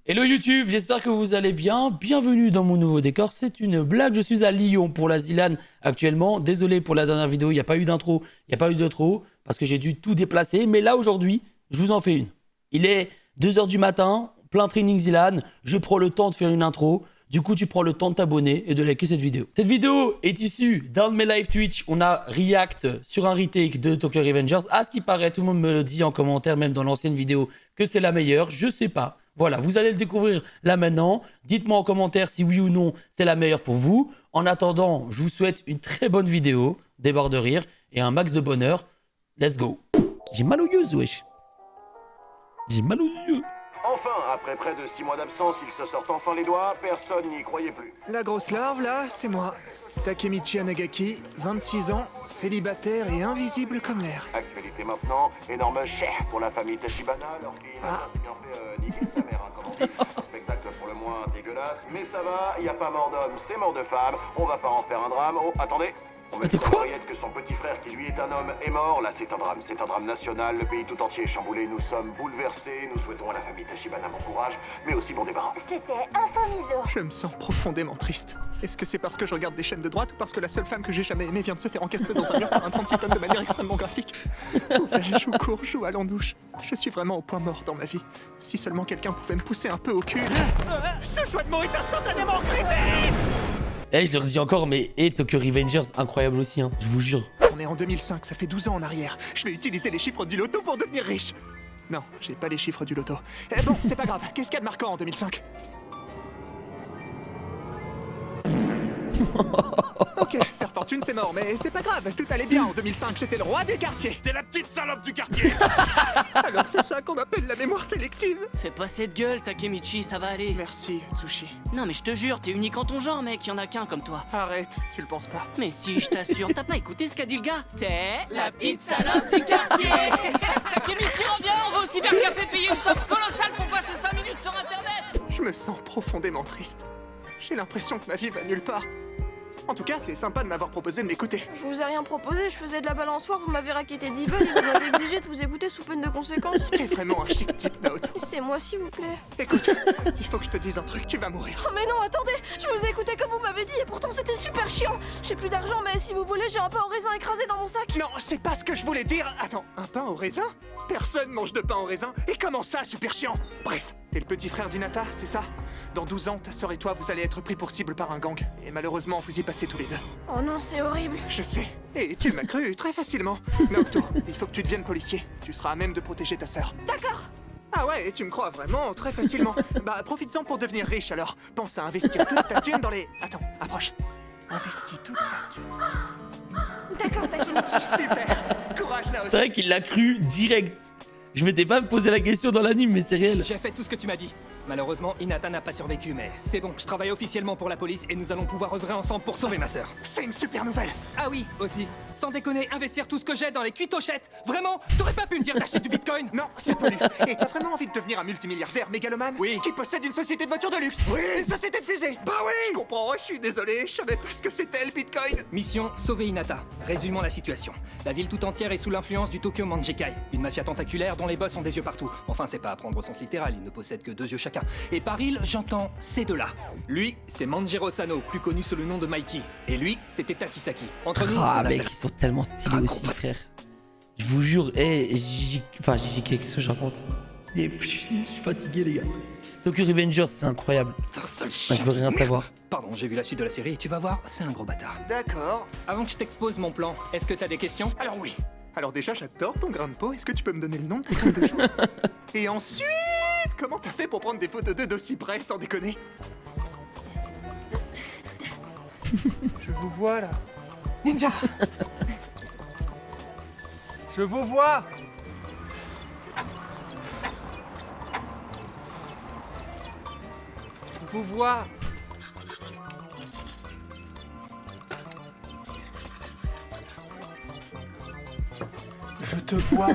Hello YouTube, j'espère que vous allez bien. Bienvenue dans mon nouveau décor. C'est une blague, je suis à Lyon pour la Zilan actuellement. Désolé pour la dernière vidéo, il n'y a pas eu d'intro, il n'y a pas eu d'outro parce que j'ai dû tout déplacer. Mais là aujourd'hui, je vous en fais une. Il est 2 h du matin, plein training Zilan. Je prends le temps de faire une intro. Du coup, tu prends le temps de t'abonner et de liker cette vidéo. Cette vidéo est issue d'un de mes live Twitch. On a react sur un retake de Tokyo Revengers. À ce qui paraît, tout le monde me le dit en commentaire, même dans l'ancienne vidéo, que c'est la meilleure. Je sais pas. Voilà, vous allez le découvrir là maintenant. Dites-moi en commentaire si oui ou non c'est la meilleure pour vous. En attendant, je vous souhaite une très bonne vidéo, des barres de rire et un max de bonheur. Let's go. J'ai mal aux yeux, wesh. J'ai mal aux yeux. Enfin, après près de 6 mois d'absence, ils se sortent enfin les doigts, personne n'y croyait plus. La grosse larve, là, c'est moi. Takemichi Anagaki, 26 ans, célibataire et invisible comme l'air. Actualité maintenant, énorme chèque pour la famille Tachibana, alors qu'il a assez bien fait niquer sa mère, hein, comme on dit. Spectacle pour le moins dégueulasse, mais ça va, y a pas mort d'homme, c'est mort de femme, on va pas en faire un drame. Oh, attendez, on va dire que son petit frère, qui lui est un homme, est mort. Là, c'est un drame national, le pays tout entier est chamboulé, nous sommes bouleversés, nous souhaitons à la famille Tachibana bon courage, mais aussi bon débarras. C'était Infomiso. Je me sens profondément triste. Est-ce que c'est parce que je regarde des chaînes de droite ou parce que la seule femme que j'ai jamais aimée vient de se faire encastrer dans un mur par un 36 tonnes de manière extrêmement graphique? Où vais-je, où cours-je, où allons-nous? Je suis vraiment au point mort dans ma vie. Si seulement quelqu'un pouvait me pousser un peu au cul. Ce choix de mots est instantanément critique. Eh, je leur dis encore, mais Tokyo Revengers, incroyable aussi, hein, je vous jure. On est en 2005, ça fait 12 ans en arrière. Je vais utiliser les chiffres du loto pour devenir riche. Non, j'ai pas les chiffres du loto. Eh bon, c'est pas grave. Qu'est-ce qu'il y a de marquant en 2005? Ok, faire fortune c'est mort, mais c'est pas grave, tout allait bien en 2005, j'étais le roi du quartier. T'es la petite salope du quartier. Alors c'est ça qu'on appelle la mémoire sélective. Fais pas cette gueule, Takemichi, ça va aller. Merci, Tsushi. Non mais je te jure, t'es unique en ton genre, mec, y'en a qu'un comme toi. Arrête, tu le penses pas. Mais si, je t'assure, t'as pas écouté ce qu'a dit le gars? T'es la petite salope du quartier. Takemichi, reviens, on va au cybercafé payer une somme colossale pour passer 5 minutes sur internet. Je me sens profondément triste. J'ai l'impression que ma vie va nulle part. En tout cas, c'est sympa de m'avoir proposé de m'écouter. Je vous ai rien proposé, je faisais de la balançoire, vous m'avez raquetté 10 balles et vous m'avez exigé de vous écouter sous peine de conséquences. T'es vraiment un chic type, Naoto. C'est moi s'il vous plaît. Écoute, il faut que je te dise un truc, tu vas mourir. Oh mais non, attendez, je vous ai écouté comme vous m'avez dit et pourtant c'était super chiant. J'ai plus d'argent mais si vous voulez, j'ai un pain au raisin écrasé dans mon sac. Non, c'est pas ce que je voulais dire. Attends, un pain au raisin? Personne mange de pain au raisin. Et comment ça, super chiant? Bref, t'es le petit frère d'Hinata, c'est ça? Dans 12 ans, ta sœur et toi, vous allez être pris pour cible par un gang. Et malheureusement, vous y passez tous les deux. Oh non, c'est horrible. Je sais. Et tu m'as cru très facilement. Naoto, il faut que tu deviennes policier. Tu seras à même de protéger ta sœur. D'accord. Ah ouais, et tu me crois vraiment très facilement. Bah, profites-en pour devenir riche alors. Pense à investir toute ta thune dans les... Attends, approche. Investis toute ta thune. D'accord, Takemichi. Super. Courage, Naoto. C'est vrai qu'il l'a cru direct. Je m'étais pas posé la question dans l'anime, mais c'est réel. J'ai fait tout ce que tu m'as dit. Malheureusement, Hinata n'a pas survécu, mais c'est bon, je travaille officiellement pour la police et nous allons pouvoir œuvrer ensemble pour sauver ma sœur. C'est une super nouvelle. Ah oui, aussi. Sans déconner, investir tout ce que j'ai dans les cuitochettes. Vraiment, t'aurais pas pu me dire d'acheter du bitcoin? Non, c'est pollu. Et t'as vraiment envie de devenir un multimilliardaire mégalomane? Oui. Qui possède une société de voitures de luxe? Oui. Une société de fusées? Bah oui. Je comprends, je suis désolé, je savais pas ce que c'était le bitcoin. Mission, sauver Hinata. Résumons la situation. La ville tout entière est sous l'influence du Tokyo Manjikai, une mafia tentaculaire dont les boss ont des yeux partout. Enfin, c'est pas à prendre au sens littéral, ils ne possèdent que 2 yeux chacun. Et par il, j'entends ces deux-là. Lui, c'est Manjiro Sano, plus connu sous le nom de Mikey. Et lui, c'était Takisaki. Entre nous, Ah on mec, appelle- ils sont tellement stylés aussi, frère. Je vous jure, enfin JJK, qu'est-ce que je raconte? Je suis fatigué les gars. Tokyo Revengers, c'est incroyable. T'es un sale Bah, chien. je veux rien savoir. Pardon, j'ai vu la suite de la série et tu vas voir, c'est un gros bâtard. D'accord. Avant que je t'expose mon plan, est-ce que t'as des questions? Alors oui. Alors déjà, j'adore ton grain de peau. Est-ce que tu peux me donner le nom de tes crèmes de jour? Et ensuite, comment t'as fait pour prendre des photos d'eux d'aussi près, sans déconner? Je vous vois là. Ninja. Je vous vois. Je vous vois. Je te vois.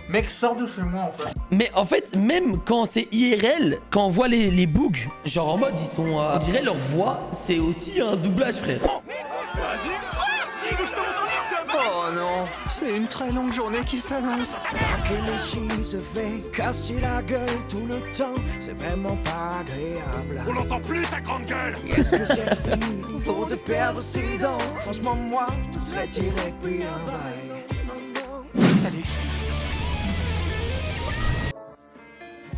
Mec, sors de chez moi en fait. Mais en fait, même quand c'est IRL, quand on voit les bugs, genre en mode ils sont... on dirait leur voix, c'est aussi un doublage frère. Oh non. C'est une très longue journée qui s'annonce. Takemichi se fait casser la gueule tout le temps, c'est vraiment pas agréable. On n'entend plus ta grande gueule. Est-ce que cette fille vaut de perdre ses dents? Franchement, moi, je te serais tiré depuis un bail. Salut.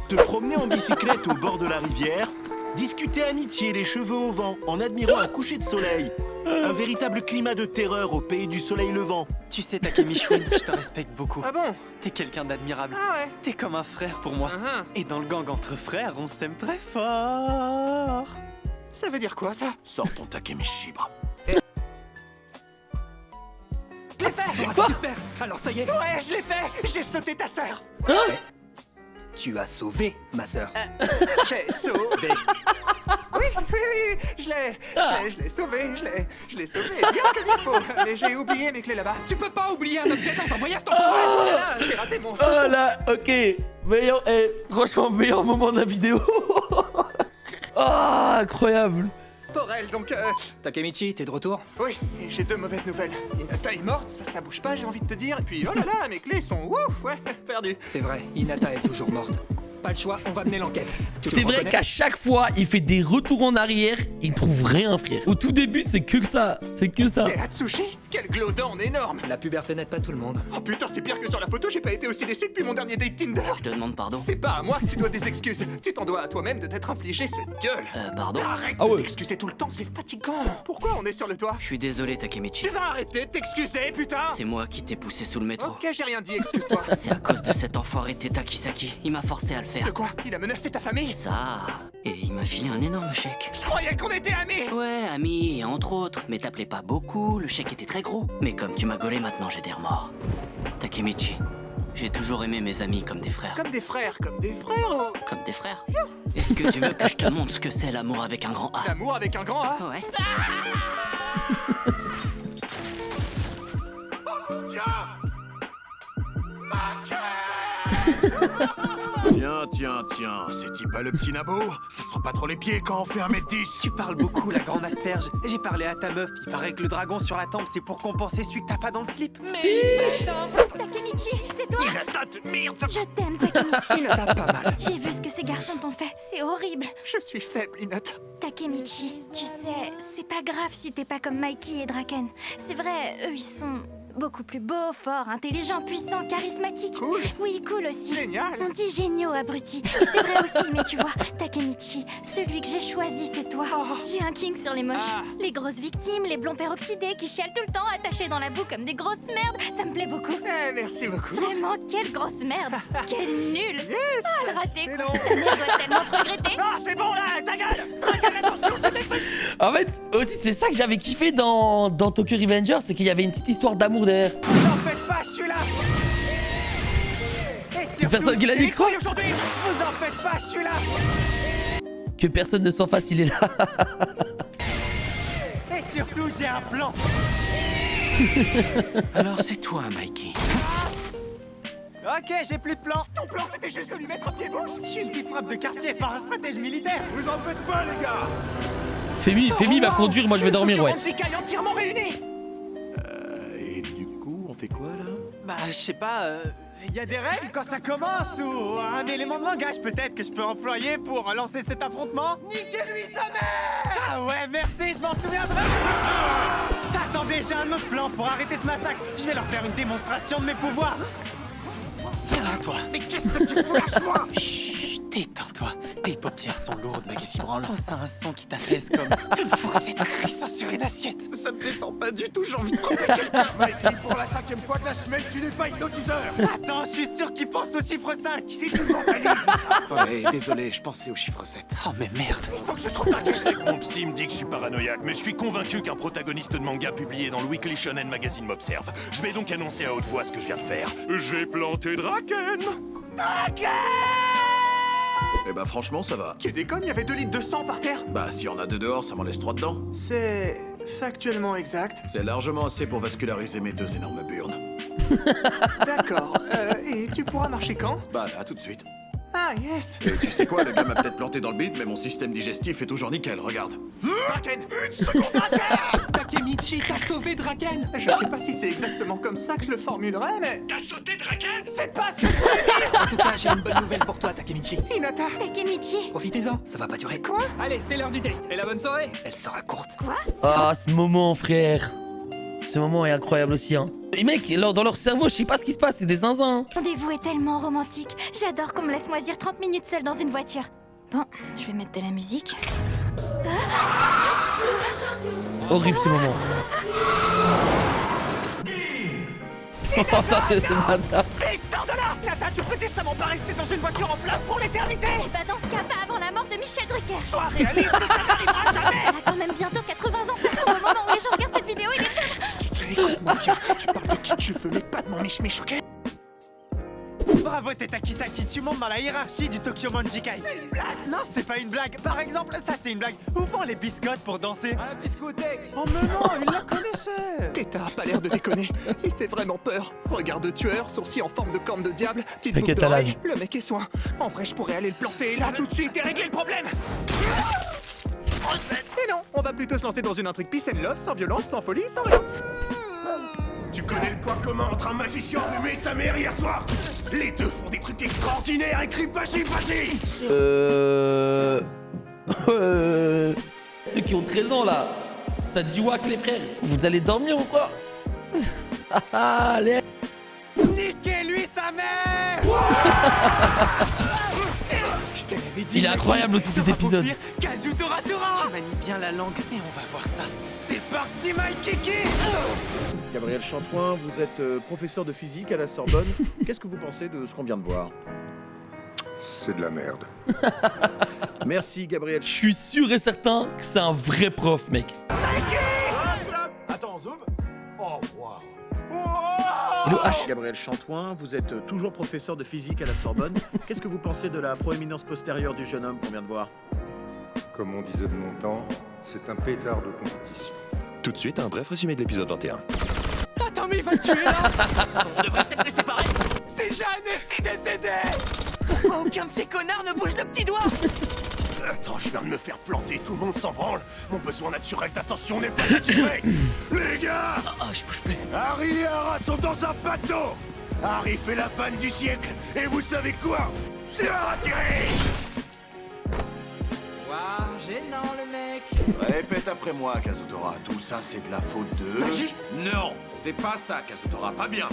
Te promener en bicyclette au bord de la rivière, discuter amitié les cheveux au vent en admirant un coucher de soleil. Un véritable climat de terreur au pays du soleil levant. Tu sais, Takemichi, je te respecte beaucoup. Ah bon? T'es quelqu'un d'admirable. Ah ouais. T'es comme un frère pour moi. Uh-huh. Et dans le gang entre frères, on s'aime très fort. Ça veut dire quoi, ça? Sors ton Takemichi, bras. Je l'ai fait! Oh, super. Alors ça y est, Ouais, je l'ai fait! J'ai sauté ta sœur! tu as sauvé ma sœur. J'ai sauvé! Oui, je l'ai sauvé, je l'ai sauvé bien comme il faut. Mais j'ai oublié mes clés là-bas. Tu peux pas oublier un objet dans un voyage Oh temporel. là là, j'ai raté mon saut. Oh là, ok. Meilleur, franchement, meilleur moment de la vidéo. Ah, incroyable. Temporel, donc Takemichi, t'es de retour? oui, et j'ai deux mauvaises nouvelles. Hinata est morte, ça bouge pas, j'ai envie de te dire. Et puis, oh là là, mes clés sont ouf, ouais, perdues. C'est vrai, Hinata est toujours morte. Pas le choix, on va mener l'enquête. Tu le C'est vrai reconnais? qu'à chaque fois, il fait des retours en arrière, il trouve rien, frère. Au tout début, c'est que ça. C'est que ça. C'est Atsushi? Quel glodon énorme! La puberté n'aide pas tout le monde. Oh putain, c'est pire que sur la photo, j'ai pas été aussi déçu depuis mon dernier date Tinder! Je te demande pardon. C'est pas à moi que tu dois des excuses, tu t'en dois à toi-même de t'être infligé cette gueule! Pardon? Arrête Ah de ouais. t'excuser tout le temps, c'est fatigant! Pourquoi on est sur le toit? Je suis désolé, Takemichi. Tu vas arrêter de t'excuser, putain! C'est moi qui t'ai poussé sous le métro. Ok, j'ai rien dit, excuse-toi. C'est à cause de cet enfoiré Teta Kisaki. Il m'a forcé à le De faire. quoi? Il a menacé ta famille? Ça. Et il m'a filé un énorme chèque. Je croyais qu'on était amis! Ouais, ami, entre autres. Mais t'appelais pas beaucoup, le chèque était très gros. Mais comme tu m'as gaulé, maintenant j'ai des remords. Takemichi, j'ai toujours aimé mes amis comme des frères. Comme des frères ou... Comme des frères. Est-ce que tu veux que je te montre ce que c'est l'amour avec un grand A? L'amour avec un grand A? Ouais. Tiens, c'est-il pas le petit Nabo? Ça sent pas trop les pieds quand on fait 1m10. Tu parles beaucoup, la grande asperge. J'ai parlé à ta meuf, il paraît que le dragon sur la tempe, c'est pour compenser celui que t'as pas dans le slip. Takemichi, c'est toi? Hinata, merde. Je t'aime, Takemichi. Hinata, pas mal. J'ai vu ce que ces garçons t'ont fait, c'est horrible. Je suis faible, Hinata. Takemichi, tu sais, c'est pas grave si t'es pas comme Mikey et Draken. C'est vrai, eux ils sont beaucoup plus beaux, forts, intelligents, puissants, charismatiques. Cool. Oui, cool aussi. Génial. On dit géniaux, abrutis. Et c'est vrai aussi, mais tu vois, Takemichi, celui que j'ai choisi, c'est toi. J'ai un king sur les moches. Les grosses victimes, les blonds peroxydés qui chialent tout le temps, attachés dans la boue comme des grosses merdes. Ça me plaît beaucoup. Merci beaucoup. Vraiment, quelle grosse merde. Quel nul. Yes. Ah, le raté, C'est quoi. long. Ta mère doit tellement te regretter. Ah, c'est bon là, ta gueule! Draken, attention, c'est mes potes! En fait, aussi, c'est ça que j'avais kiffé dans Tokyo Revengers, c'est qu'il y avait une petite histoire d'amour derrière. Vous en faites pas, je suis là! Et surtout, personne qui l'a dit, quoi. aujourd'hui! Vous en faites pas, je suis là! Que personne ne s'en fasse, il est là. Et surtout, j'ai un plan! Alors c'est toi, Mikey. Ok, j'ai plus de plan! Ton plan, c'était juste de lui mettre un pied-bouche! Je suis une petite frappe de quartier, pas un stratège militaire! Vous en faites pas, les gars! Femi va conduire, moi je vais dormir, ouais. Tokyo entièrement réunis! Et du coup, on fait quoi là? Bah, je sais pas, Il y a des règles quand ça commence ou un élément de langage peut-être que je peux employer pour lancer cet affrontement? Niquez-lui sa mère! Ah ouais, merci, je m'en souviendrai! Attendez, j'ai un autre plan pour arrêter ce massacre. Je vais leur faire une démonstration de mes pouvoirs. viens là, toi. Mais qu'est-ce que tu flashes, moi? Chut, détends-toi. Tes paupières sont lourdes, Magassi branlant. Pense à un son qui t'apaise comme une fourchette crissant sur une assiette. Ça me détend pas du tout, j'ai envie de frapper quelqu'un. Mikey, pour la 5e fois de la semaine, tu n'es pas hypnotiseur. Attends, je suis sûr qu'il pense au chiffre 5. Si tu mentalises ça. Ouais, désolé, je pensais au chiffre 7. Oh, mais merde. Faut que je trouve un... Je sais que mon psy me dit que je suis paranoïaque, mais je suis convaincu qu'un protagoniste de manga publié dans le Weekly Shonen Magazine m'observe. Je vais donc annoncer à haute voix ce que je viens de faire. J'ai planté Draken. Draken! Eh bah franchement, ça va. Tu déconnes, il y avait 2 litres de sang par terre. Bah si on a 2 dehors, ça m'en laisse 3 dedans. C'est factuellement exact. C'est largement assez pour vasculariser mes 2 énormes burnes. D'accord. Et tu pourras marcher quand? Bah à tout de suite. Ah, yes. Et tu sais quoi, le gars m'a peut-être planté dans le bide, mais mon système digestif est toujours nickel, regarde. Draken. Une seconde, Draken. Takemichi, t'as sauvé Draken. Je sais pas si c'est exactement comme ça que je le formulerais, mais... T'as sauté Draken? C'est pas ce que je voulais dire. En tout cas, j'ai une bonne nouvelle pour toi, Takemichi. Hinata. Takemichi. Profitez-en, ça va pas durer. Quoi? Allez, c'est l'heure du date. Et la bonne soirée, elle sera courte. Quoi? Ah, ce moment, frère. Ce moment est incroyable aussi, hein. Et mec, dans leur cerveau, je sais pas ce qui se passe, c'est des zinzins. Le rendez-vous est tellement romantique. J'adore qu'on me laisse moisir 30 minutes seule dans une voiture. Bon, je vais mettre de la musique. Horrible ce moment. Oh, c'est le bâtard. Vite, sors de là. Hinata, tu peux décemment pas rester dans une voiture en flammes pour l'éternité. Et bah dans ce cas, pas avant la mort de Michel Drucker. Sois réaliste, ça n'arrivera jamais. Elle a quand même bientôt 80 ans. Ça se trouve, au moment où les gens regardent cette vidéo, il est déjà... Écoute-moi bien, je parle de qui tu veux, mais pas de mon miche-miche, ok? Bravo Tetakisaki, tu montes dans la hiérarchie du Tokyo Manjikai. C'est une blague. Non, c'est pas une blague. Par exemple, ça c'est une blague. Où vont les biscottes pour danser? À la biscothèque. Oh mais non, il la connaissait. Teta a pas l'air de déconner. Il fait vraiment peur. Regard de tueur, sourcils en forme de corne de diable, petite boucle T'inquiète, à d'oreille. Le mec est soin. En vrai, je pourrais aller le planter là tout de suite et régler le problème. Et non, on va plutôt se lancer dans une intrigue peace and love, sans violence, sans folie, sans rien. Tu connais le point commun entre un magicien allumé et ta mère hier soir? Les deux font des trucs extraordinaires, écrit Bashi. Ceux qui ont 13 ans là, ça dit wack les frères. Vous allez dormir ou quoi? Allez. Niquez-lui sa mère. Je te l'avais dit. Il est incroyable aussi cet épisode. Kazutora Tora. Tu manies bien la langue, mais on va voir ça. C'est parti, my kiki. Gabriel Chantoin, vous êtes professeur de physique à la Sorbonne. Qu'est-ce que vous pensez de ce qu'on vient de voir? C'est de la merde. Merci, Gabriel. Je suis sûr et certain que c'est un vrai prof, mec. Attends, zoom. Oh, wow. Le H. Gabriel Chantoin, vous êtes toujours professeur de physique à la Sorbonne. Qu'est-ce que vous pensez de la proéminence postérieure du jeune homme qu'on vient de voir? Comme on disait de mon temps, c'est un pétard de compétition. Tout de suite, un bref résumé de l'épisode 21. Attends, mais il va le tuer là. On devrait peut-être les séparer. C'est Jeanne décédé. Pourquoi aucun de ces connards ne bouge le petit doigt? Attends, je viens de me faire planter, tout le monde s'en branle. Mon besoin naturel d'attention n'est pas satisfait. Les gars, Je bouge plus. Harry et Hara sont dans un bateau. Harry fait la vanne du siècle, et vous savez quoi? C'est Hara qui rit. Waouh, gênant le mec. Répète après moi, Kazutora. Tout ça, c'est de la faute de... Magie? Non, c'est pas ça, Kazutora. Pas bien.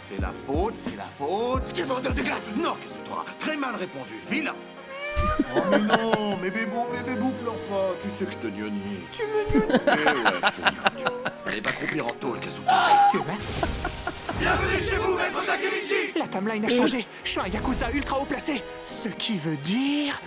C'est la faute. Du vendeur de glace. Non, Kazutora. Très mal répondu. Vilain. Oh mais non, mais bébou, pleure pas. Tu sais que je te gnognis. Tu me gnognis? Eh ouais, je te gnognis. Allez, va croupir en tôle, Kazutora. Bienvenue chez vous, maître Takemichi. La timeline a changé. Je suis un yakuza ultra haut placé. Ce qui veut dire...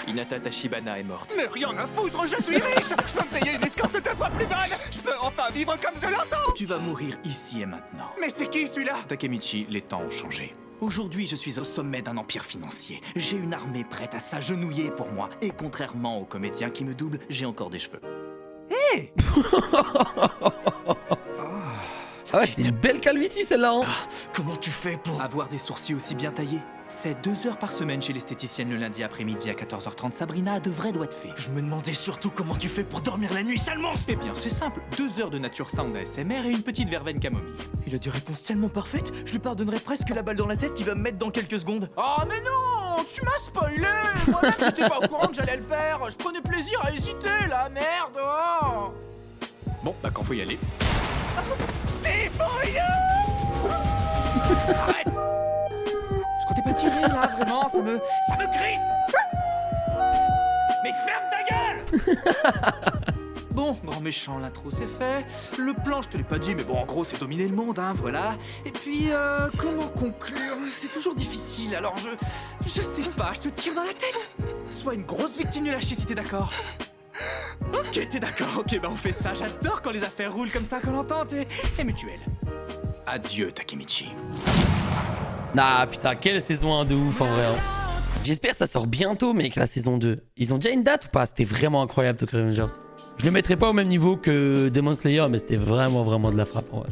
Hinata Tachibana est morte. Mais rien à foutre, je suis riche. Je peux me payer une escorte 2 fois plus bonne. Je peux enfin vivre comme je l'entends. Tu vas mourir ici et maintenant. Mais c'est qui celui-là? Takemichi, les temps ont changé. Aujourd'hui, je suis au sommet d'un empire financier. J'ai une armée prête à s'agenouiller pour moi. Et contrairement aux comédiens qui me doublent, j'ai encore des cheveux. Hé Ah ouais, c'est une belle calvitie celle-là. Hein. Comment tu fais pour avoir des sourcils aussi bien taillés? C'est 2 heures par semaine chez l'esthéticienne le lundi après-midi à 14h30. Sabrina a de vrais doigts de fée. Je me demandais surtout comment tu fais pour dormir la nuit, sale monstre. Eh bien, c'est simple. 2 heures de nature sound ASMR et une petite verveine camomille. Il a des réponses tellement parfaites, je lui pardonnerais presque la balle dans la tête qu'il va me mettre dans quelques secondes. Oh mais non, tu m'as spoilé. Moi-même, j'étais pas au courant que j'allais le faire. Je prenais plaisir à hésiter, là, merde. Oh. Bon, bah quand faut y aller. C'est furieux. Arrête. Je comptais pas tirer là, vraiment, ça me crispe. Mais ferme ta gueule. Bon, grand méchant, l'intro c'est fait. Le plan, je te l'ai pas dit, mais bon, en gros, c'est dominer le monde, hein, voilà. Et puis, comment conclure? C'est toujours difficile, alors je sais pas, je te tire dans la tête. Sois une grosse victime du lâcher si t'es d'accord. Ok, t'es d'accord, ok, bah on fait ça. J'adore quand les affaires roulent comme ça, quand l'entente est mutuelle. Adieu, Takemichi. Ah putain, quelle saison 1 de ouf en vrai. Hein. J'espère que ça sort bientôt, mec, la saison 2. Ils ont déjà une date ou pas? C'était vraiment incroyable, Tokyo Revengers. Je le mettrai pas au même niveau que Demon Slayer, mais c'était vraiment de la frappe en vrai.